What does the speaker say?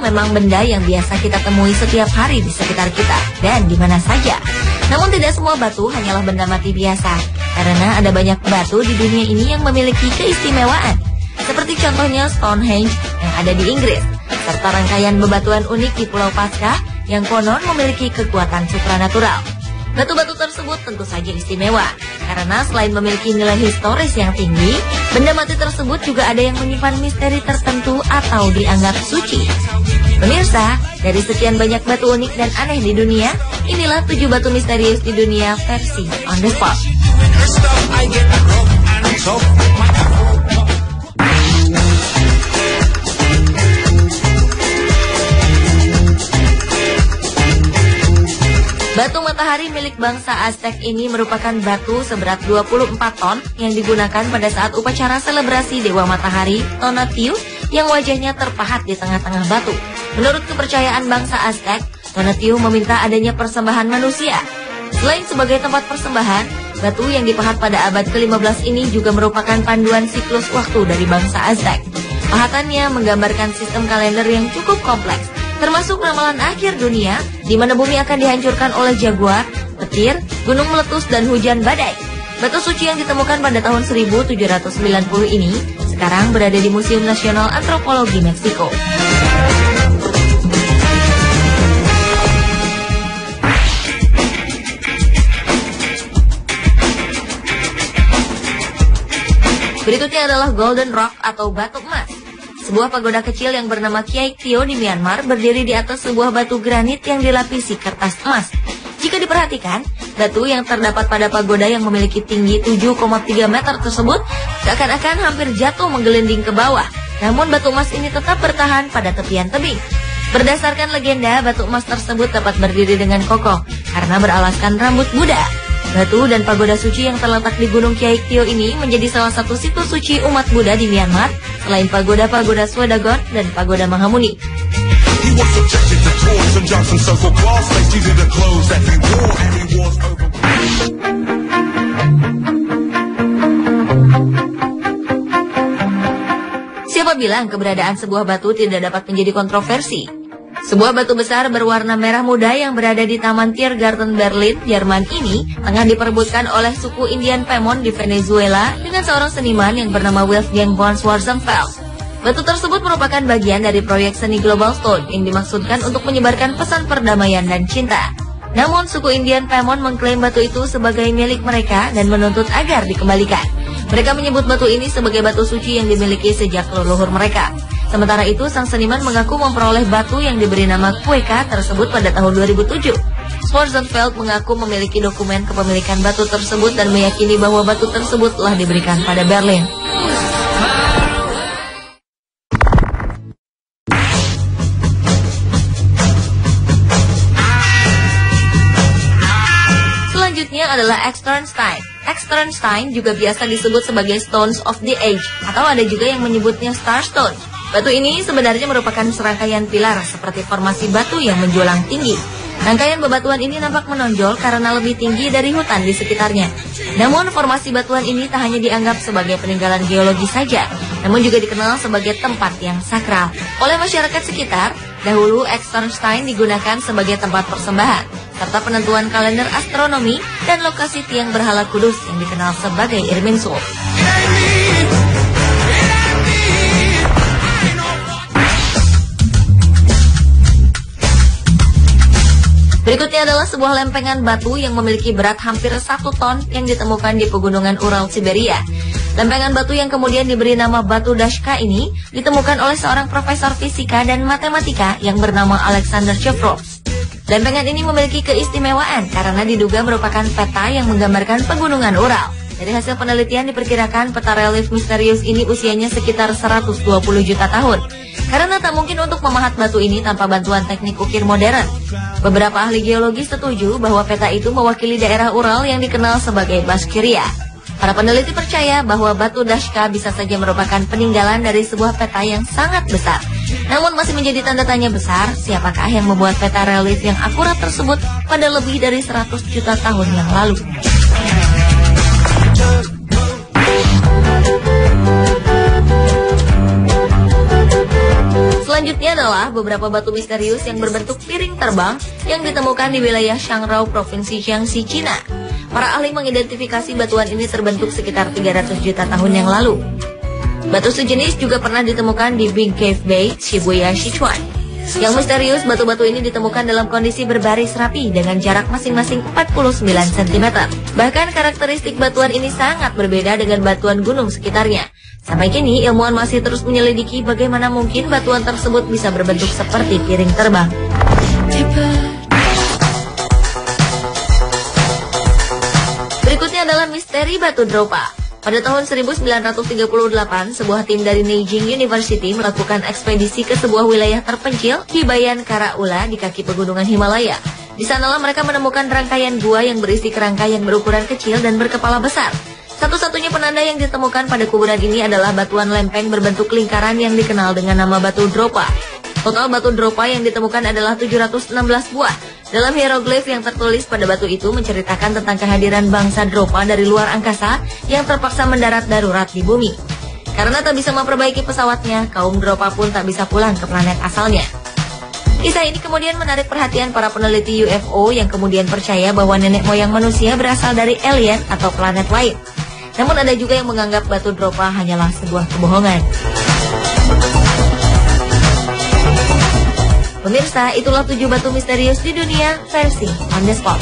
memang benda yang biasa kita temui setiap hari di sekitar kita dan di mana saja. Namun tidak semua batu hanyalah benda mati biasa, karena ada banyak batu di dunia ini yang memiliki keistimewaan. Seperti contohnya Stonehenge yang ada di Inggris, serta rangkaian bebatuan unik di Pulau Paskah yang konon memiliki kekuatan supranatural. Batu-batu tersebut tentu saja istimewa, karena selain memiliki nilai historis yang tinggi, benda mati tersebut juga ada yang menyimpan misteri tertentu atau dianggap suci. Pemirsa, dari sekian banyak batu unik dan aneh di dunia, inilah 7 batu misterius di dunia versi On The Spot. Batu matahari milik bangsa Aztec ini merupakan batu seberat 24 ton yang digunakan pada saat upacara selebrasi Dewa Matahari, Tonatiuh, yang wajahnya terpahat di tengah-tengah batu. Menurut kepercayaan bangsa Aztec, Tonatiuh meminta adanya persembahan manusia. Selain sebagai tempat persembahan, batu yang dipahat pada abad ke-15 ini juga merupakan panduan siklus waktu dari bangsa Aztec. Pahatannya menggambarkan sistem kalender yang cukup kompleks, termasuk ramalan akhir dunia, di mana bumi akan dihancurkan oleh jaguar, petir, gunung meletus, dan hujan badai. Batu suci yang ditemukan pada tahun 1790 ini sekarang berada di Museum Nasional Antropologi Meksiko. Berikutnya adalah Golden Rock atau batu emas. Sebuah pagoda kecil yang bernama Kyaiktiyo di Myanmar berdiri di atas sebuah batu granit yang dilapisi kertas emas. Jika diperhatikan, batu yang terdapat pada pagoda yang memiliki tinggi 7,3 meter tersebut seakan-akan hampir jatuh menggelinding ke bawah. Namun batu emas ini tetap bertahan pada tepian tebing. Berdasarkan legenda, batu emas tersebut dapat berdiri dengan kokoh karena beralaskan rambut Buddha. Batu dan pagoda suci yang terletak di Gunung Kyaiktiyo ini menjadi salah satu situs suci umat Buddha di Myanmar, selain pagoda-pagoda Swedagon dan pagoda Mahamuni. Siapa bilang keberadaan sebuah batu tidak dapat menjadi kontroversi? Sebuah batu besar berwarna merah muda yang berada di Taman Tiergarten Berlin, Jerman ini tengah diperebutkan oleh suku Indian Pemon di Venezuela dengan seorang seniman yang bernama Wolfgang von Schwarzenfeld. Batu tersebut merupakan bagian dari proyek seni Global Stone yang dimaksudkan untuk menyebarkan pesan perdamaian dan cinta. Namun suku Indian Pemon mengklaim batu itu sebagai milik mereka dan menuntut agar dikembalikan. Mereka menyebut batu ini sebagai batu suci yang dimiliki sejak leluhur mereka. Sementara itu, sang seniman mengaku memperoleh batu yang diberi nama Kueka tersebut pada tahun 2007. Schwarzenfeld mengaku memiliki dokumen kepemilikan batu tersebut dan meyakini bahwa batu tersebut telah diberikan pada Berlin. Selanjutnya adalah Externstein. Externstein juga biasa disebut sebagai Stones of the Age, atau ada juga yang menyebutnya Starstone. Batu ini sebenarnya merupakan serangkaian pilar seperti formasi batu yang menjulang tinggi. Rangkaian bebatuan ini nampak menonjol karena lebih tinggi dari hutan di sekitarnya. Namun formasi batuan ini tak hanya dianggap sebagai peninggalan geologi saja, namun juga dikenal sebagai tempat yang sakral. Oleh masyarakat sekitar, dahulu Externstein digunakan sebagai tempat persembahan, serta penentuan kalender astronomi dan lokasi tiang berhala kudus yang dikenal sebagai Irminsul. Berikutnya adalah sebuah lempengan batu yang memiliki berat hampir 1 ton yang ditemukan di pegunungan Ural, Siberia. Lempengan batu yang kemudian diberi nama Batu Dashka ini ditemukan oleh seorang profesor fisika dan matematika yang bernama Alexander Chevrov. Lempengan ini memiliki keistimewaan karena diduga merupakan peta yang menggambarkan pegunungan Ural. Dari hasil penelitian diperkirakan peta relief misterius ini usianya sekitar 120 juta tahun. Karena tak mungkin untuk memahat batu ini tanpa bantuan teknik ukir modern. Beberapa ahli geologi setuju bahwa peta itu mewakili daerah Ural yang dikenal sebagai Bashkiria. Para peneliti percaya bahwa Batu Dashka bisa saja merupakan peninggalan dari sebuah peta yang sangat besar. Namun masih menjadi tanda tanya besar, siapakah yang membuat peta relief yang akurat tersebut pada lebih dari 100 juta tahun yang lalu. Selanjutnya adalah beberapa batu misterius yang berbentuk piring terbang yang ditemukan di wilayah Shangrao, Provinsi Jiangxi, Cina. Para ahli mengidentifikasi batuan ini terbentuk sekitar 300 juta tahun yang lalu. Batu sejenis juga pernah ditemukan di Big Cave Bay, Shibuya, Sichuan. Yang misterius, batu-batu ini ditemukan dalam kondisi berbaris rapi dengan jarak masing-masing 49 cm. Bahkan karakteristik batuan ini sangat berbeda dengan batuan gunung sekitarnya. Sampai kini, ilmuwan masih terus menyelidiki bagaimana mungkin batuan tersebut bisa berbentuk seperti piring terbang. Berikutnya adalah misteri batu Dropa. Pada tahun 1938, sebuah tim dari Nanjing University melakukan ekspedisi ke sebuah wilayah terpencil di Bayan Karaula di kaki pegunungan Himalaya. Di sanalah mereka menemukan rangkaian gua yang berisi kerangka yang berukuran kecil dan berkepala besar. Satu-satunya penanda yang ditemukan pada kuburan ini adalah batuan lempeng berbentuk lingkaran yang dikenal dengan nama batu Dropa. Total batu Dropa yang ditemukan adalah 716 buah. Dalam hieroglif yang tertulis pada batu itu menceritakan tentang kehadiran bangsa Dropa dari luar angkasa yang terpaksa mendarat darurat di bumi. Karena tak bisa memperbaiki pesawatnya, kaum Dropa pun tak bisa pulang ke planet asalnya. Kisah ini kemudian menarik perhatian para peneliti UFO yang kemudian percaya bahwa nenek moyang manusia berasal dari alien atau planet lain. Namun ada juga yang menganggap batu Dropa hanyalah sebuah kebohongan. Pemirsa, itulah 7 batu misterius di dunia versi On The Spot.